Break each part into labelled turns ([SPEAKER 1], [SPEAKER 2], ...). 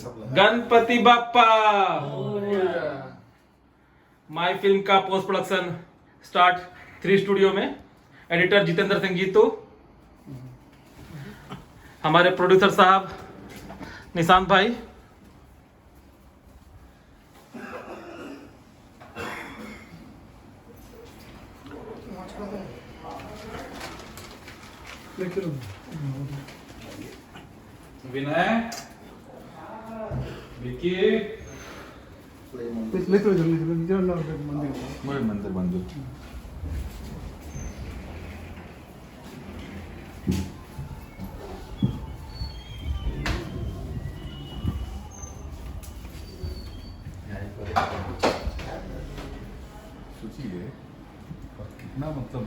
[SPEAKER 1] Ganpati Bappa. My film का post production start 3 studio में। Editor Jitendra Singh Jitu, हमारे प्रोड्यूसर साहब निशांत भाई, विनय, विकी,
[SPEAKER 2] मंदिर मंदिर सोचिए कितना मतलब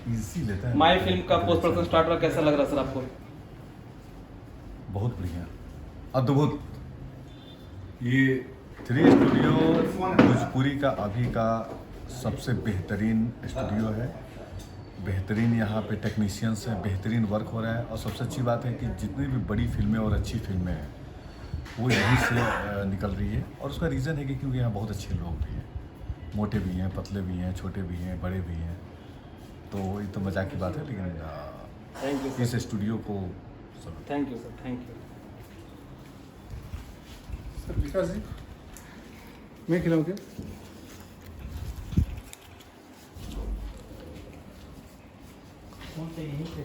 [SPEAKER 2] इजी लेता है।
[SPEAKER 1] माय फिल्म का पोस्ट प्रोडक्शन स्टार्ट हुआ, कैसा लग रहा है सर आपको?
[SPEAKER 2] बहुत बढ़िया, अद्भुत। ये 3 स्टूडियो भोजपुरी का अभी का सबसे बेहतरीन स्टूडियो है। बेहतरीन यहाँ पे टेक्नीशियंस हैं, बेहतरीन वर्क हो रहा है। और सबसे अच्छी बात है कि जितनी भी बड़ी फिल्में और अच्छी फिल्में हैं वो यहीं से निकल रही है। और उसका रीज़न है कि क्योंकि यहाँ बहुत अच्छे लोग भी हैं, मोटे भी हैं, पतले भी हैं, छोटे भी हैं, बड़े भी हैं। तो ये तो मजाक की बात है, लेकिन
[SPEAKER 1] थैंक यू
[SPEAKER 2] इस स्टूडियो को
[SPEAKER 1] thank you sir, thank you.
[SPEAKER 3] Sir Vikas ji, मैं खिलाऊं क्या?
[SPEAKER 1] कौन से यहीं पे